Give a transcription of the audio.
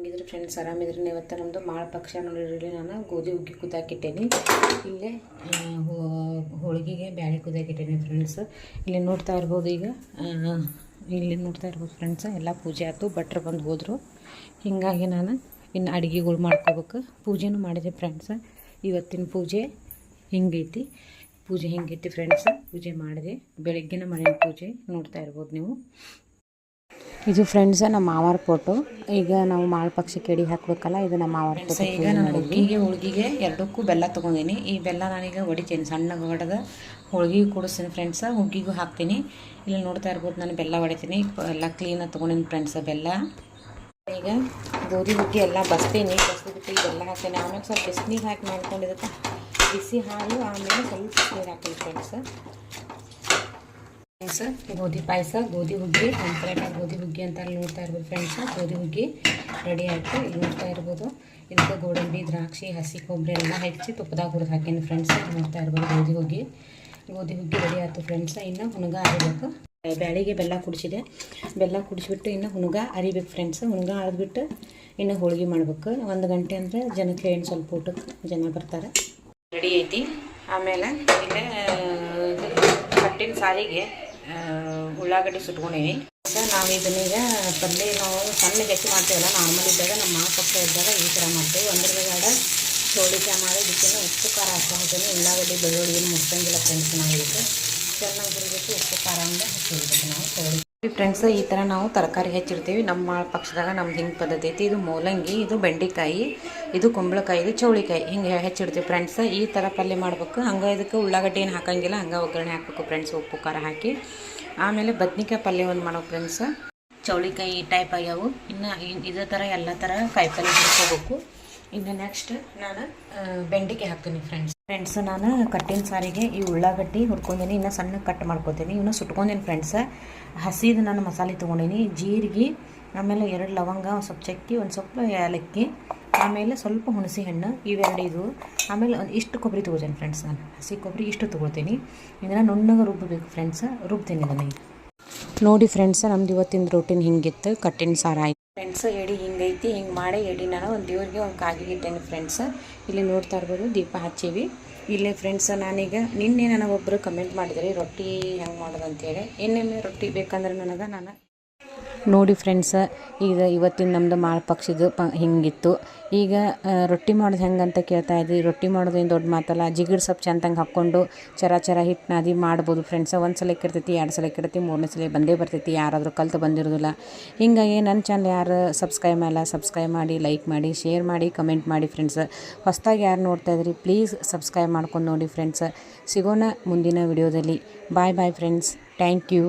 ಹೆಂಗಿದ್ರೆ friends ಆರಾಮಿದ್ರೆ ಇವತ್ತು ನಮ್ಮದು ಮಾಳ ಪಕ್ಷ ನೋಡಿರಲಿ ನಾನು ಗೋಧಿ ಹುಗ್ಗಿ ಕುದಾಕಿಟ್ಟೇನಿ. ಇಲ್ಲೇ ಹೋಳಿಗೆಗೆ ಬ್ಯಾಳೆ ಕುದಾಕಿಟ್ಟೇನಿ ಫ್ರೆಂಡ್ಸ್. ಇಲ್ಲಿ ನೋಡ್ತಾ ಇರ್ಬೋದು. ಈಗ ಇಲ್ಲಿ ನೋಡ್ತಾ ಇರ್ಬೋದು ಫ್ರೆಂಡ್ಸ್, ಎಲ್ಲ ಪೂಜೆ ಆಯಿತು, ಭಟ್ರು ಬಂದು ಹೋದರು. ಹೀಗಾಗಿ ನಾನು ಇನ್ನು ಅಡುಗೆಗಳು ಮಾಡ್ಕೋಬೇಕು. ಪೂಜೆನೂ ಮಾಡಿದೆ ಫ್ರೆಂಡ್ಸ್. ಇವತ್ತಿನ ಪೂಜೆ ಹಿಂಗೈತಿ. ಫ್ರೆಂಡ್ಸ್. ಪೂಜೆ ಮಾಡಿದೆ, ಬೆಳಗ್ಗೆನ ಮಾಡಿದ ಪೂಜೆ ನೋಡ್ತಾ ಇರ್ಬೋದು ನೀವು. ಇದು ಫ್ರೆಂಡ್ಸ್ ನಮ್ಮ ಮಾವಾರ ಫೋಟೋ. ಈಗ ನಾವು ಮಾಳ ಪಕ್ಷಕ್ಕೆ ಎಡೆ ಹಾಕಬೇಕಲ್ಲ, ಇದು ನಮ್ಮ ಮಾವಾರ ಫೋಟೋ. ಈಗ ನಾನು ಹೋಳಿಗೆಗೆ ಎರಡಕ್ಕೂ ಬೆಲ್ಲ ತೊಗೊಂಡಿನಿ. ಈ ಬೆಲ್ಲ ನಾನೀಗ ಹೊಡಿತೀನಿ, ಸಣ್ಣಗೆ ಹೊಡೆದ ಹೋಳಿಗೆ ಕೂಡಿಸ್ತೀನಿ ಫ್ರೆಂಡ್ಸ್. ಹುಗ್ಗಿಗೂ ಹಾಕ್ತೀನಿ. ಇಲ್ಲಿ ನೋಡ್ತಾ ಇರ್ಬೋದು, ನಾನು ಬೆಲ್ಲ ಹೊಡಿತೀನಿ. ಎಲ್ಲ ಕ್ಲೀನಾಗಿ ತೊಗೊಂಡಿನಿ ಫ್ರೆಂಡ್ಸ್ ಬೆಲ್ಲ. ಈಗ ಗೋಧಿ ಹುಗ್ಗಿ ಎಲ್ಲ ಬಸ್ತೀನಿ, ಬಸ್ಬಿಟ್ಟು ಬೆಲ್ಲ ಹಾಕ್ತೀನಿ. ಆಮೇಲೆ ಸ್ವಲ್ಪ ಬಿಸಿನೀರು ಹಾಕಿ ಮಾಡ್ಕೊಂಡಿದ್ದಕ್ಕೆ ಬಿಸಿ ಹಾಲು, ಆಮೇಲೆ ಸ್ವಲ್ಪ ನೀರು ಹಾಕ್ತೀನಿ ಫ್ರೆಂಡ್ಸ್. ಗೋಧಿ ಪಾಯಸ, ಗೋಧಿ ಹುಗ್ಗಿ, ಒಂದು ಪ್ಲೇಟ್ ಗೋಧಿ ಹುಗ್ಗಿ ಅಂತ ಅಲ್ಲಿ ನೋಡ್ತಾ ಇರ್ಬೋದು ಫ್ರೆಂಡ್ಸ್. ಗೋಧಿ ಹುಗ್ಗಿ ರೆಡಿ ಆಯಿತು. ಇಲ್ಲಿ ನೋಡ್ತಾ ಇರ್ಬೋದು. ಇದಕ್ಕೆ ಗೋಡಂಬಿ, ದ್ರಾಕ್ಷಿ, ಹಸಿ ಕೊಬ್ಬರಿ ಎಲ್ಲ ಹೆಚ್ಚಿ ತುಪ್ಪದಾಗ ಹುರಿದು ಹಾಕೀನಿ ಫ್ರೆಂಡ್ಸ್. ನೋಡ್ತಾ ಇರ್ಬೋದು ಗೋಧಿ ಹುಗ್ಗಿ ರೆಡಿ ಆಯಿತು ಫ್ರೆಂಡ್ಸ್. ಇನ್ನು ಹುಣಗ ಅರಿಬೇಕು. ಬ್ಯಾಳಿಗೆ ಬೆಲ್ಲ ಕುಡಿಸಿದೆ. ಬೆಲ್ಲ ಕುಡಿಸ್ಬಿಟ್ಟು ಇನ್ನು ಹುಣಗ ಅರಿಬೇಕು ಫ್ರೆಂಡ್ಸ್. ಹುಣಗ ಅರಿದ್ಬಿಟ್ಟು ಇನ್ನು ಹೋಳಿಗೆ ಮಾಡ್ಬೇಕು. 1 ಗಂಟೆ ಅಂದರೆ ಜನಕ್ಕೆ ಏನು ಸ್ವಲ್ಪ ಊಟಕ್ಕೆ ಜನ ಬರ್ತಾರೆ. ರೆಡಿ ಐತಿ. ಆಮೇಲೆ ಇಲ್ಲೇ ಕಟ್ಟಿನ ಸಾರಿಗೆ ಉಳ್ಳಾಗಡ್ಡಿ ಸುಟ್ಕೊಂಡೀನಿ. ನಾವು ಇದನ್ನೀಗ ಪಲ್ಯ ನಾವು ಸಣ್ಣ ಹೆಚ್ಚು ಮಾಡ್ತೀವಲ್ಲ, ನಾರ್ಮಲ್ ಇದ್ದಾಗ ನಮ್ಮ ಮಾಳ ಪಕ್ಷ ಇದ್ದಾಗ ಈ ಥರ ಮಾಡ್ತೀವಿ. ಒಂದರಗಾಡ ಚೌಳಿಕಾಯಿ ಮಾಡಿ ಇದಕ್ಕಿಂತ ಉಪ್ಪು ಖಾರ ಹಾಕ್ತೀನಿ. ಉಳ್ಳಾಗಡ್ಡಿ ಬೆಳ್ಳುಳ್ಳಿ ಏನು ಮುಟ್ಸಂಗಿಲ್ಲ ಫ್ರೆಂಡ್ಸ್. ನಾವು ಇದಕ್ಕೆ ಚೆನ್ನಾಗಿ ಹುರಿಬಿಟ್ಟು ಉಪ್ಪು ಖಾರ ಅಂದರೆ ಹಚ್ಚಿಡ್ಬೇಕು ನಾವು ಚೌಳಿ ಫ್ರೆಂಡ್ಸ್. ಈ ಥರ ನಾವು ತರಕಾರಿ ಹೆಚ್ಚಿಡ್ತೀವಿ ನಮ್ಮ ಮಾಳ ಪಕ್ಷದಾಗ. ನಮ್ದು ಹಿಂಗೆ ಪದ್ಧತಿ ಐತಿ. ಇದು ಮೂಲಂಗಿ, ಇದು ಬೆಂಡೆಕಾಯಿ, ಇದು ಕುಂಬಳಕಾಯಿ, ಇದು ಚೌಳಿಕಾಯಿ, ಹಿಂಗೆ ಹೆಚ್ಚಿಡ್ತೀವಿ ಫ್ರೆಂಡ್ಸ್. ಈ ಥರ ಪಲ್ಯ ಮಾಡ್ಬೇಕು. ಹಂಗೆ ಇದಕ್ಕೆ ಉಳ್ಳಾಗಡ್ಡಿ ಏನು ಹಾಕೋಂಗಿಲ್ಲ, ಹಂಗೆ ಒಗ್ಗರಣೆ ಹಾಕಬೇಕು ಫ್ರೆಂಡ್ಸ್, ಉಪ್ಪು ಖಾರ ಹಾಕಿ. ಆಮೇಲೆ ಬದ್ನಿಕಾಯಿ ಪಲ್ಯ ಒಂದು ಮಾಡೋ ಫ್ರೆಂಡ್ಸ್. ಚೌಳಿಕಾಯಿ ಈ ಟೈಪ್ ಆಗ್ಯಾವು. ಇನ್ನು ಇದೇ ಥರ ಎಲ್ಲ ಥರ ಕಾಯಿಪಲ್ಯ ಹಾಕೋಬೇಕು. ಇನ್ನು ನೆಕ್ಸ್ಟ್ ನಾನು ಬೆಂಡೆಕಾಯಿ ಹಾಕ್ತೀನಿ ಫ್ರೆಂಡ್ಸ್. ನಾನು ಕಟ್ಟಿನ ಸಾರಿಗೆ ಈ ಉಳ್ಳಾಗಡ್ಡಿ ಹುರ್ಕೊಂಡೀನಿ. ಇನ್ನು ಸಣ್ಣ ಕಟ್ ಮಾಡ್ಕೊತೀನಿ. ಇನ್ನು ಸುಟ್ಕೊಂಡೀನಿ ಫ್ರೆಂಡ್ಸ್. ಹಸಿದು ನಾನು ಮಸಾಲೆ ತೊಗೊಂಡೀನಿ. ಜೀರಿಗೆ, ಆಮೇಲೆ 2 ಲವಂಗ, ಒಂದು ಸ್ವಲ್ಪ ಚಕ್ಕಿ, ಒಂದು ಸ್ವಲ್ಪ ಏಲಕ್ಕಿ, ಆಮೇಲೆ ಸ್ವಲ್ಪ ಹುಣಸೆ ಹಣ್ಣು, ಇವೆರಡು ಇದು. ಆಮೇಲೆ ಇಷ್ಟು ಕೊಬ್ಬರಿ ತೊಗೋತೀನಿ ಫ್ರೆಂಡ್ಸ್. ನಾನು ಹಸಿ ಕೊಬ್ಬರಿ ಇಷ್ಟು ತೊಗೊಳ್ತೀನಿ. ಇದನ್ನು ನುಣ್ಣಗೆ ರುಬ್ಬಬೇಕು ಫ್ರೆಂಡ್ಸ್. ರುಬ್ತೀನಿ ಇದನ್ನು. ಈಗ ನೋಡಿ ಫ್ರೆಂಡ್ಸ್, ನಮ್ದು ಇವತ್ತಿನ ರೂಟೀನ್ ಹಿಂಗಿತ್ತು. ಕಟ್ಟಿನ ಸಾರು ಆಯ್ತು ಫ್ರೆಂಡ್ಸ್. ಎಡಿ ಹಿಂಗೈತಿ. ಹಿಂಗೆ ಮಾಡಿ ಎಡಿ ನಾನು ಒಂದು ದೇವ್ರಿಗೆ ಒಂದು ಕಾಗಿಗೆ ಇಟ್ಟೇನೆ ಫ್ರೆಂಡ್ಸ್. ಇಲ್ಲಿ ನೋಡ್ತಾ ಇರ್ಬೋದು, ದೀಪ ಹಚ್ಚೀವಿ ಇಲ್ಲೇ ಫ್ರೆಂಡ್ಸ್. ನಾನೀಗ ನಿನ್ನೆ ನನಗೊಬ್ಬರು ಕಮೆಂಟ್ ಮಾಡಿದ್ರಿ ರೊಟ್ಟಿ ಹೆಂಗೆ ಮಾಡೋದು ಅಂತೇಳಿ. ಇನ್ನೊಮ್ಮೆ ರೊಟ್ಟಿ ಬೇಕಂದ್ರೆ ನಾನು ನೋಡಿ ಫ್ರೆಂಡ್ಸ್. ಈಗ ಇವತ್ತಿನ ನಮ್ಮದು ಮಾಳ ಪಕ್ಷದ ಹಿಂಗಿತ್ತು. ಈಗ ರೊಟ್ಟಿ ಮಾಡೋದು ಹೆಂಗೆ ಅಂತ ಕೇಳ್ತಾ ಇದ್ವಿ. ರೊಟ್ಟಿ ಮಾಡೋದೇನು ದೊಡ್ಡ ಮಾತಲ್ಲ. ಜಿಗಿಡ್ ಸೊಪ್ಪು ಚಂದಂಗೆ ಹಾಕ್ಕೊಂಡು ಚರ ಹಿಟ್ಟು ನಾದಿ ಮಾಡ್ಬೋದು ಫ್ರೆಂಡ್ಸ್. 1 ಸಲ ಇರ್ತೈತಿ, 2 ಸಲ ಇರ್ತೈತಿ, 3ನೇ ಸಲ ಬಂದೇ ಬರ್ತೈತಿ. ಯಾರಾದರೂ ಕಲ್ತು ಬಂದಿರೋದಿಲ್ಲ. ಹೀಗಾಗಿ ನನ್ನ ಚಾನಲ್ ಯಾರು ಸಬ್ಸ್ಕ್ರೈಬ್ ಮಾಡಿ, ಲೈಕ್ ಮಾಡಿ, ಶೇರ್ ಮಾಡಿ, ಕಮೆಂಟ್ ಮಾಡಿ ಫ್ರೆಂಡ್ಸ್. ಹೊಸದಾಗಿ ಯಾರು ನೋಡ್ತಾ ಇದ್ರಿ ಪ್ಲೀಸ್ ಸಬ್ಸ್ಕ್ರೈಬ್ ಮಾಡ್ಕೊಂಡು ನೋಡಿ ಫ್ರೆಂಡ್ಸ್. ಸಿಗೋಣ ಮುಂದಿನ ವಿಡಿಯೋದಲ್ಲಿ. Bye friends. Thank you.